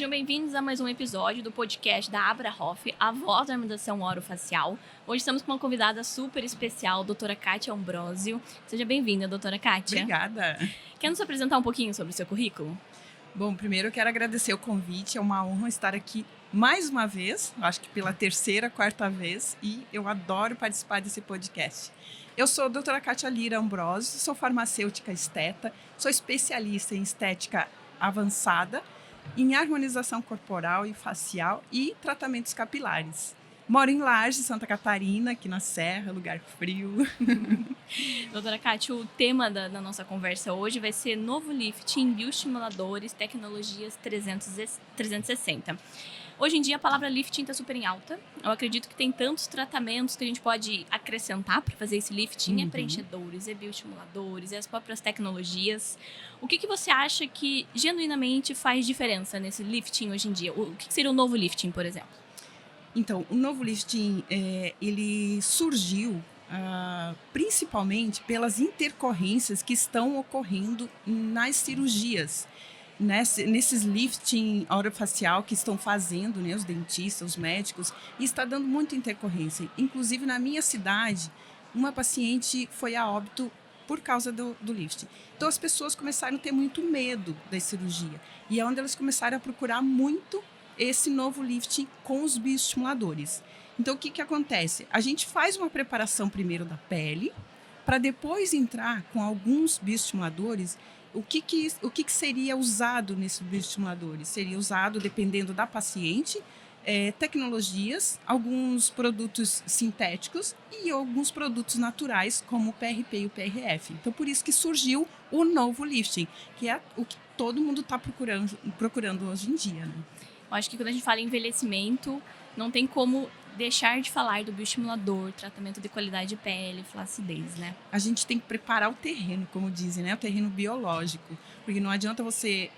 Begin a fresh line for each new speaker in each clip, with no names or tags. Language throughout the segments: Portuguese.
Sejam bem-vindos a mais um episódio do podcast da Abrahoff, a voz da harmonização orofacial. Hoje estamos com uma convidada super especial, a doutora Kátia Ambrosio. Seja bem-vinda, doutora Kátia.
Obrigada.
Quer nos apresentar um pouquinho sobre o seu currículo?
Bom, primeiro eu quero agradecer o convite, é uma honra estar aqui mais uma vez, acho que pela terceira, quarta vez, e eu adoro participar desse podcast. Eu sou a doutora Kátia Lira Ambrosio, sou farmacêutica esteta, sou especialista em estética avançada, em harmonização corporal e facial e tratamentos capilares. Moro em Lages, Santa Catarina, aqui na Serra, lugar frio.
Doutora Kátia, o tema da nossa conversa hoje vai ser novo lifting, bioestimuladores, tecnologias 360. Hoje em dia a palavra lifting está super em alta. Eu acredito que tem tantos tratamentos que a gente pode acrescentar para fazer esse lifting. É preenchedores, é bioestimuladores, é as próprias tecnologias. O que você acha que genuinamente faz diferença nesse lifting hoje em dia? O que seria o novo lifting, por exemplo?
Então, o novo lifting, ele surgiu principalmente pelas intercorrências que estão ocorrendo nas cirurgias. Nesses lifting orofacial que estão fazendo, né, os dentistas, os médicos, e está dando muita intercorrência. Inclusive, na minha cidade, uma paciente foi a óbito por causa do lifting. Então, as pessoas começaram a ter muito medo da cirurgia. E é onde elas começaram a procurar muito esse novo lifting com os bioestimuladores. Então, o que acontece? A gente faz uma preparação primeiro da pele, para depois entrar com alguns bioestimuladores. O que seria usado nesses bioestimuladores? Seria usado, dependendo da paciente, tecnologias, alguns produtos sintéticos e alguns produtos naturais, como o PRP e o PRF. Então, por isso que surgiu o novo lifting, que é o que todo mundo está procurando hoje em dia, né?
Eu acho que quando a gente fala em envelhecimento, não tem como deixar de falar do bioestimulador, tratamento de qualidade de pele, flacidez, né?
A gente tem que preparar o terreno, como dizem, né? O terreno biológico. Porque não adianta você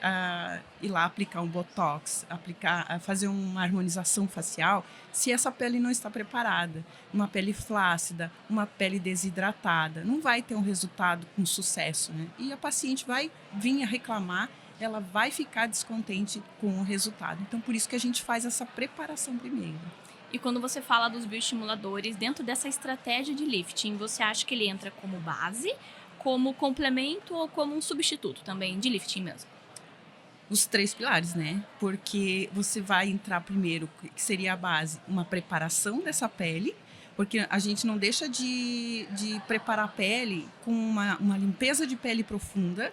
ir lá aplicar um botox, fazer uma harmonização facial, se essa pele não está preparada. Uma pele flácida, uma pele desidratada, não vai ter um resultado com sucesso, né? E a paciente vai vir a reclamar, ela vai ficar descontente com o resultado. Então, por isso que a gente faz essa preparação primeiro.
E quando você fala dos bioestimuladores, dentro dessa estratégia de lifting, você acha que ele entra como base, como complemento ou como um substituto também de lifting mesmo?
Os três pilares, né? Porque você vai entrar primeiro, que seria a base, uma preparação dessa pele, porque a gente não deixa de preparar a pele com uma limpeza de pele profunda,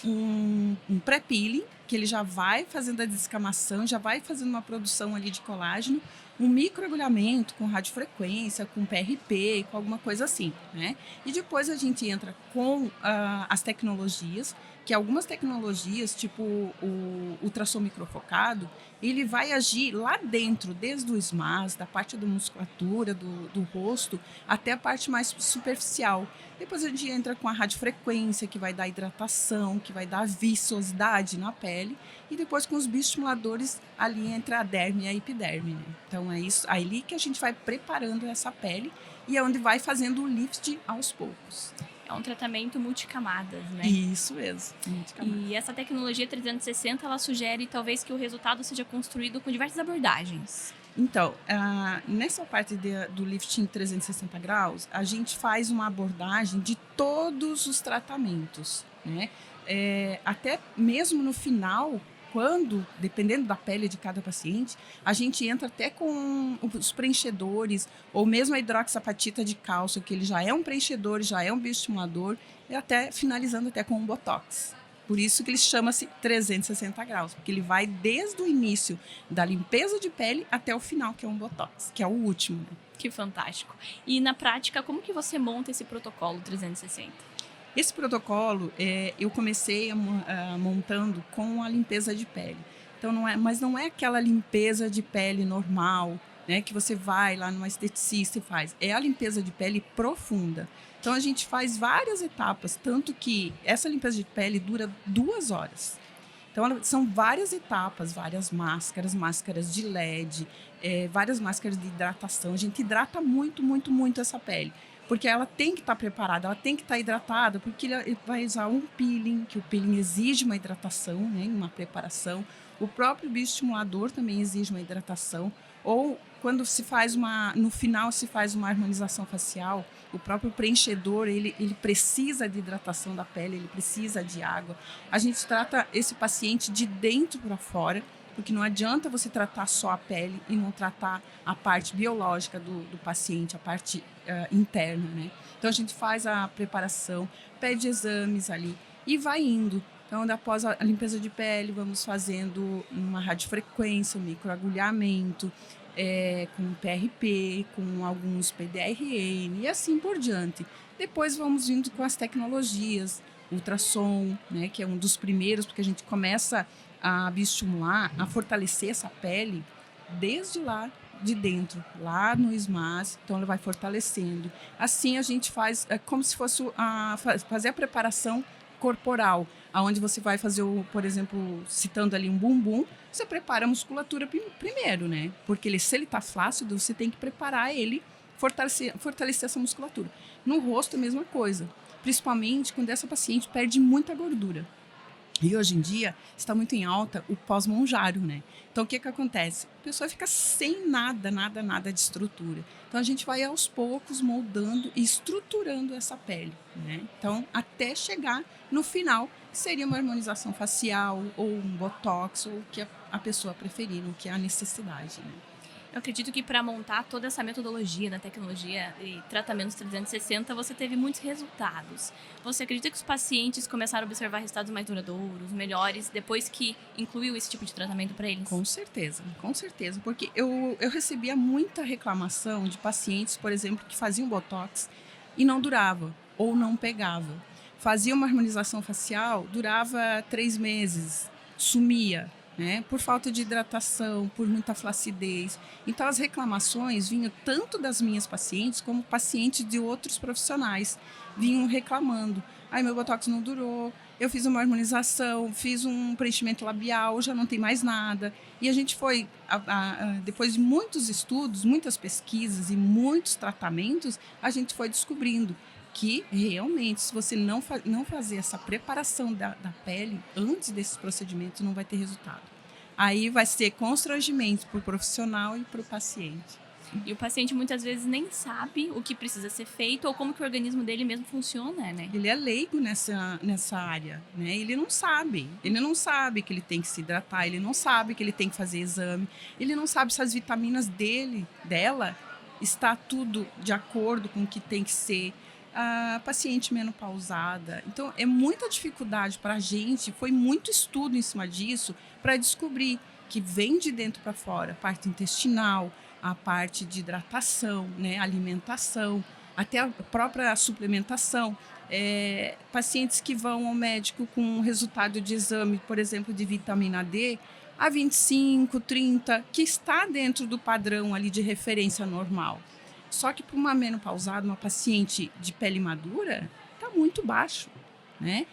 um pré-peeling, que ele já vai fazendo a descamação, já vai fazendo uma produção ali de colágeno, um microagulhamento com radiofrequência, com PRP, com alguma coisa assim, né? E depois a gente entra com as tecnologias, que algumas tecnologias, tipo o ultrassom microfocado, ele vai agir lá dentro, desde o SMAS, da parte da musculatura, do rosto, até a parte mais superficial. Depois a gente entra com a radiofrequência, que vai dar hidratação, que vai dar viçosidade na pele. E depois com os bioestimuladores ali entre a derme e a epiderme, né? Então é isso, ali que a gente vai preparando essa pele e é onde vai fazendo o lift aos poucos.
É um tratamento multicamadas, né?
Isso mesmo, multicamadas.
E essa tecnologia 360, ela sugere talvez que o resultado seja construído com diversas abordagens.
Então, nessa parte do lifting 360 graus, a gente faz uma abordagem de todos os tratamentos, né? Até mesmo no final, dependendo da pele de cada paciente, a gente entra até com os preenchedores, ou mesmo a hidroxapatita de cálcio, que ele já é um preenchedor, já é um bioestimulador, e até finalizando até com um botox. Por isso que ele chama-se 360 graus, porque ele vai desde o início da limpeza de pele até o final, que é um botox, que é o último, né?
Que fantástico. E na prática, como que você monta esse protocolo 360?
Esse protocolo, eu comecei montando com a limpeza de pele. Então, mas não é aquela limpeza de pele normal, né, que você vai lá numa esteticista e faz. É a limpeza de pele profunda. Então, a gente faz várias etapas, tanto que essa limpeza de pele dura 2 horas. Então, são várias etapas, várias máscaras de LED, várias máscaras de hidratação. A gente hidrata muito, muito, muito essa pele. Porque ela tem que estar preparada, ela tem que estar hidratada, porque ele vai usar um peeling, que o peeling exige uma hidratação, né, uma preparação. O próprio bioestimulador também exige uma hidratação. Ou quando no final se faz uma harmonização facial, o próprio preenchedor, ele precisa de hidratação da pele, ele precisa de água. A gente trata esse paciente de dentro para fora, porque não adianta você tratar só a pele e não tratar a parte biológica do paciente, a parte interna, né? Então, a gente faz a preparação, pede exames ali e vai indo. Então, após a limpeza de pele, vamos fazendo uma radiofrequência, um microagulhamento, com PRP, com alguns PDRN e assim por diante. Depois vamos indo com as tecnologias, ultrassom, né, que é um dos primeiros, porque a gente começa a bioestimular, a fortalecer essa pele desde lá de dentro, lá no SMAS, então ela vai fortalecendo. Assim a gente faz como se fosse fazer a preparação corporal, aonde você vai fazer, por exemplo, citando ali um bumbum, você prepara a musculatura primeiro, né? Porque se ele está flácido, você tem que preparar ele, fortalecer essa musculatura. No rosto, a mesma coisa, principalmente quando essa paciente perde muita gordura. E hoje em dia está muito em alta o pós-monjário, né? Então, o que acontece? A pessoa fica sem nada de estrutura. Então, a gente vai aos poucos moldando e estruturando essa pele, né? Então, até chegar no final, que seria uma harmonização facial ou um botox, ou o que a pessoa preferir, o que é a necessidade, né?
Eu acredito que para montar toda essa metodologia da tecnologia e tratamentos 360, você teve muitos resultados. Você acredita que os pacientes começaram a observar resultados mais duradouros, melhores, depois que incluiu esse tipo de tratamento para eles?
Com certeza, porque eu recebia muita reclamação de pacientes, por exemplo, que faziam botox e não durava ou não pegava. Fazia uma harmonização facial, durava 3 meses, sumia, né? Por falta de hidratação, por muita flacidez. Então, as reclamações vinham tanto das minhas pacientes como pacientes de outros profissionais. Vinham reclamando. Ai, meu botox não durou, eu fiz uma harmonização, fiz um preenchimento labial, já não tem mais nada. E a gente foi, depois de muitos estudos, muitas pesquisas e muitos tratamentos, a gente foi descobrindo que realmente, se você não fazer essa preparação da pele antes desses procedimentos, não vai ter resultado. Aí vai ser constrangimento para o profissional e para o paciente.
E o paciente muitas vezes nem sabe o que precisa ser feito ou como que o organismo dele mesmo funciona, né?
Ele é leigo nessa área, né? Ele não sabe que ele tem que se hidratar, ele não sabe que ele tem que fazer exame, ele não sabe se as vitaminas dela está tudo de acordo com o que tem que ser. A paciente menopausada. Então, é muita dificuldade para a gente, foi muito estudo em cima disso, para descobrir que vem de dentro para fora, a parte intestinal, a parte de hidratação, né, alimentação, até a própria suplementação. Pacientes que vão ao médico com resultado de exame, por exemplo, de vitamina D, a 25, 30, que está dentro do padrão ali de referência normal. Só que para uma menopausada, uma paciente de pele madura, está muito baixo, né?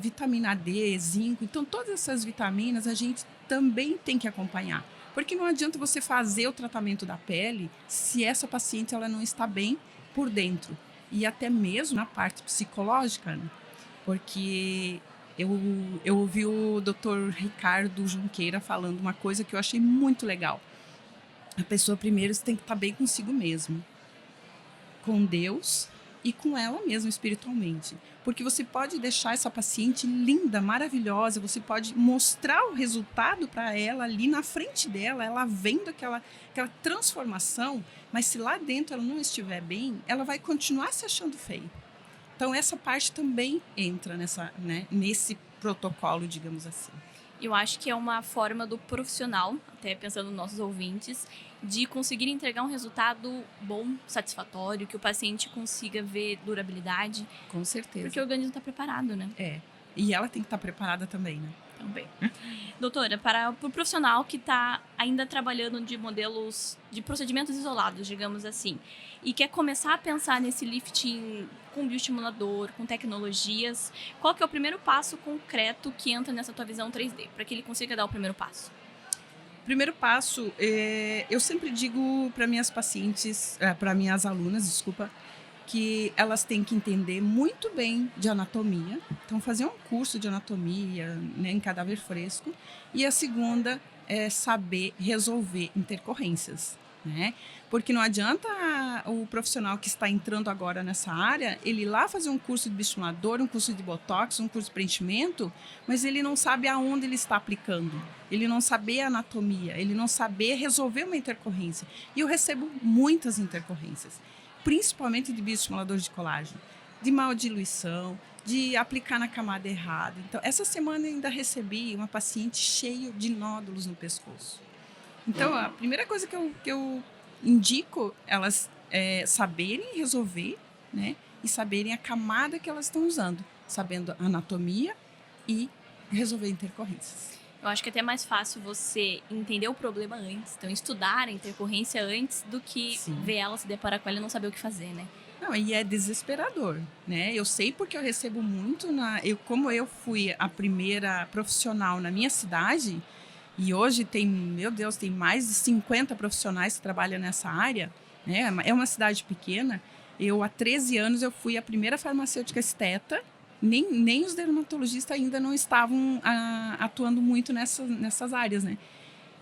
Vitamina D, zinco, então todas essas vitaminas a gente também tem que acompanhar. Porque não adianta você fazer o tratamento da pele se essa paciente ela não está bem por dentro. E até mesmo na parte psicológica, né? Porque eu ouvi o Dr. Ricardo Junqueira falando uma coisa que eu achei muito legal. A pessoa primeiro tem que estar bem consigo mesmo, com Deus e com ela mesma espiritualmente. Porque você pode deixar essa paciente linda, maravilhosa, você pode mostrar o resultado para ela ali na frente dela, ela vendo aquela transformação, mas se lá dentro ela não estiver bem, ela vai continuar se achando feia. Então essa parte também entra nesse protocolo, digamos assim.
Eu acho que é uma forma do profissional, até pensando nos nossos ouvintes, de conseguir entregar um resultado bom, satisfatório, que o paciente consiga ver durabilidade.
Com certeza.
Porque o organismo está preparado, né?
E ela tem que estar preparada também, né?
Também. Doutora, para o profissional que está ainda trabalhando de modelos, de procedimentos isolados, digamos assim, e quer começar a pensar nesse lifting com bioestimulador, com tecnologias, qual que é o primeiro passo concreto que entra nessa tua visão 3D, para que ele consiga dar o primeiro passo?
Primeiro passo, eu sempre digo para minhas pacientes, para minhas alunas, que elas têm que entender muito bem de anatomia, então fazer um curso de anatomia, né, em cadáver fresco, e a segunda é saber resolver intercorrências, né? Porque não adianta o profissional que está entrando agora nessa área, ele ir lá fazer um curso de bioestimulador, um curso de botox, um curso de preenchimento, mas ele não sabe aonde ele está aplicando, ele não sabe a anatomia, ele não sabe resolver uma intercorrência. E eu recebo muitas intercorrências, principalmente de bioestimuladores de colágeno, de maldiluição, de aplicar na camada errada. Então, essa semana eu ainda recebi uma paciente cheia de nódulos no pescoço. Então, a primeira coisa que eu indico elas saberem resolver, né? E saberem a camada que elas estão usando, sabendo a anatomia e resolver intercorrências.
Eu acho que é até mais fácil você entender o problema antes, então estudar a intercorrência antes do que ver ela se deparar com ela e não saber o que fazer, né?
Não, e é desesperador, né? Eu sei porque eu recebo muito, como eu fui a primeira profissional na minha cidade, e hoje tem, meu Deus, tem mais de 50 profissionais que trabalham nessa área, né? É uma cidade pequena. Há 13 anos, eu fui a primeira farmacêutica esteta, nem os dermatologistas ainda não estavam atuando muito nessas áreas, né?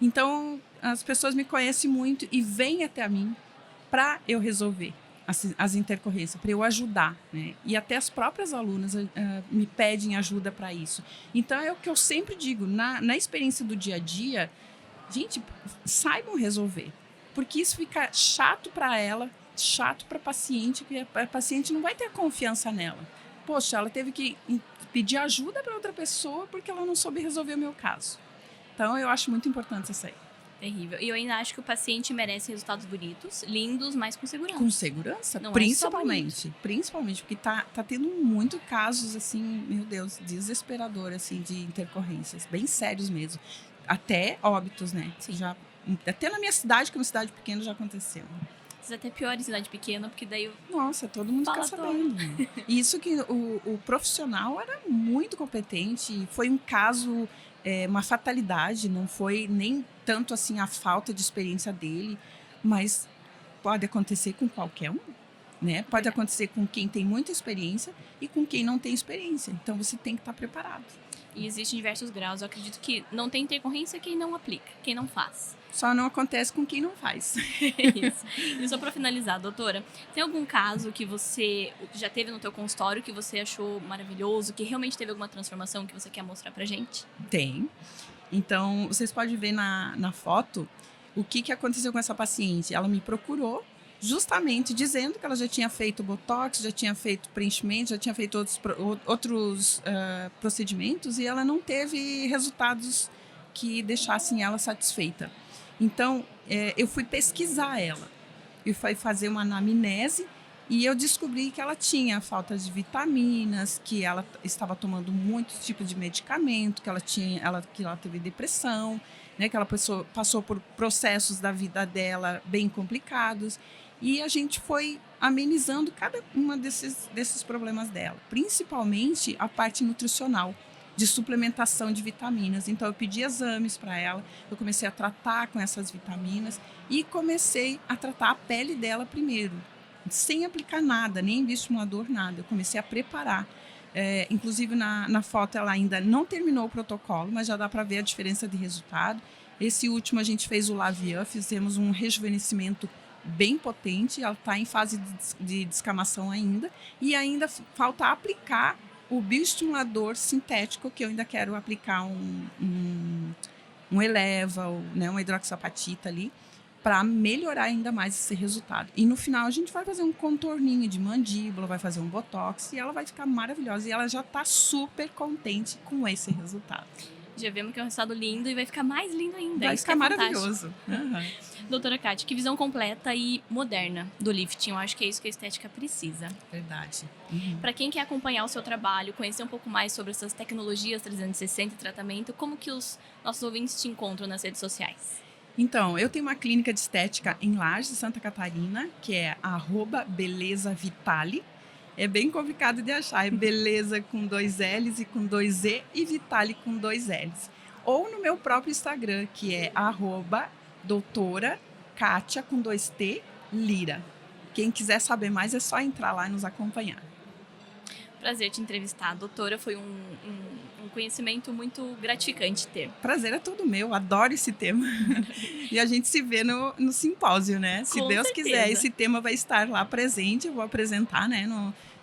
Então, as pessoas me conhecem muito e vêm até a mim para eu resolver as intercorrências, para eu ajudar, né? E até as próprias alunas me pedem ajuda para isso. Então, é o que eu sempre digo, na experiência do dia a dia, gente, saibam resolver, porque isso fica chato para ela, chato para a paciente, porque a paciente não vai ter confiança nela. Poxa, ela teve que pedir ajuda para outra pessoa porque ela não soube resolver o meu caso. Então, eu acho muito importante isso aí.
Terrível. E eu ainda acho que o paciente merece resultados bonitos, lindos, mas com segurança.
Com segurança,
não
principalmente. Principalmente, porque tá tendo muito casos, assim, meu Deus, desesperador, assim, de intercorrências. Bem sérios mesmo. Até óbitos, né?
Sim.
Até na minha cidade, que é uma cidade pequena, já aconteceu.
Às vezes até pior em cidade pequena, porque daí...
Nossa, todo mundo fica sabendo. E isso que o profissional era muito competente. Foi um caso... uma fatalidade, não foi nem tanto assim a falta de experiência dele, mas pode acontecer com qualquer um, né? Pode acontecer com quem tem muita experiência e com quem não tem experiência. Então, você tem que estar preparado.
E existem diversos graus. Eu acredito que não tem intercorrência quem não aplica, quem não faz.
Só não acontece com quem não faz.
Isso. E só para finalizar, doutora, tem algum caso que você já teve no teu consultório que você achou maravilhoso, que realmente teve alguma transformação que você quer mostrar pra gente?
Tem. Então, vocês podem ver na foto o que aconteceu com essa paciente. Ela me procurou justamente dizendo que ela já tinha feito botox, já tinha feito preenchimento, já tinha feito outros procedimentos e ela não teve resultados que deixassem ela satisfeita. Então, eu fui pesquisar ela. Eu fui fazer uma anamnese e eu descobri que ela tinha falta de vitaminas, que ela estava tomando muitos tipos de medicamento, que ela teve depressão, né, que ela passou por processos da vida dela bem complicados. E a gente foi amenizando cada uma desses problemas dela, principalmente a parte nutricional, de suplementação de vitaminas. Então, eu pedi exames para ela, eu comecei a tratar com essas vitaminas e comecei a tratar a pele dela primeiro, sem aplicar nada, nem bioestimulador, nada. Eu comecei a preparar. Inclusive, na foto, ela ainda não terminou o protocolo, mas já dá para ver a diferença de resultado. Esse último, a gente fez o Lavian, fizemos um rejuvenescimento bem potente, ela está em fase de descamação ainda, e ainda falta aplicar o bioestimulador sintético, que eu ainda quero aplicar um Eleva, né, uma hidroxapatita ali, para melhorar ainda mais esse resultado. E no final a gente vai fazer um contorninho de mandíbula, vai fazer um botox e ela vai ficar maravilhosa. E ela já está super contente com esse resultado.
Já vemos que é um resultado lindo e vai ficar mais lindo ainda.
Vai ficar maravilhoso.
Doutora Kátia, que visão completa e moderna do lifting. Eu acho que é isso que a estética precisa.
Verdade.
Para quem quer acompanhar o seu trabalho, conhecer um pouco mais sobre essas tecnologias 360 e tratamento, como que os nossos ouvintes te encontram nas redes sociais?
Então, eu tenho uma clínica de estética em Lages, Santa Catarina, que é @belezavitali. É bem complicado de achar, é beleza com 2 L's e com 2 E e Vitali com 2 L's. Ou no meu próprio Instagram, que é @doutora Kátia com 2 T Lira. Quem quiser saber mais é só entrar lá e nos acompanhar.
Prazer te entrevistar, doutora. Foi um conhecimento muito gratificante ter.
Prazer é todo meu, adoro esse tema. E a gente se vê no simpósio, né? Se
Com
Deus
certeza.
quiser, esse tema vai estar lá presente. Eu vou apresentar, né,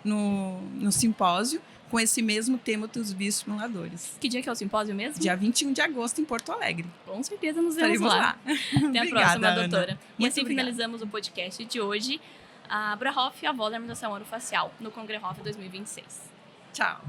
no simpósio com esse mesmo tema dos bioestimuladores.
Que dia que é o simpósio mesmo?
Dia 21 de agosto, em Porto Alegre.
Com certeza nos vemos
Estaremos
lá. Até
Obrigada,
a próxima,
Ana.
doutora. E
Muito
assim
obrigada.
finalizamos o podcast de hoje. A Brahoff, a avó da harmonização orofacial, no Congrehoff 2026.
Tchau.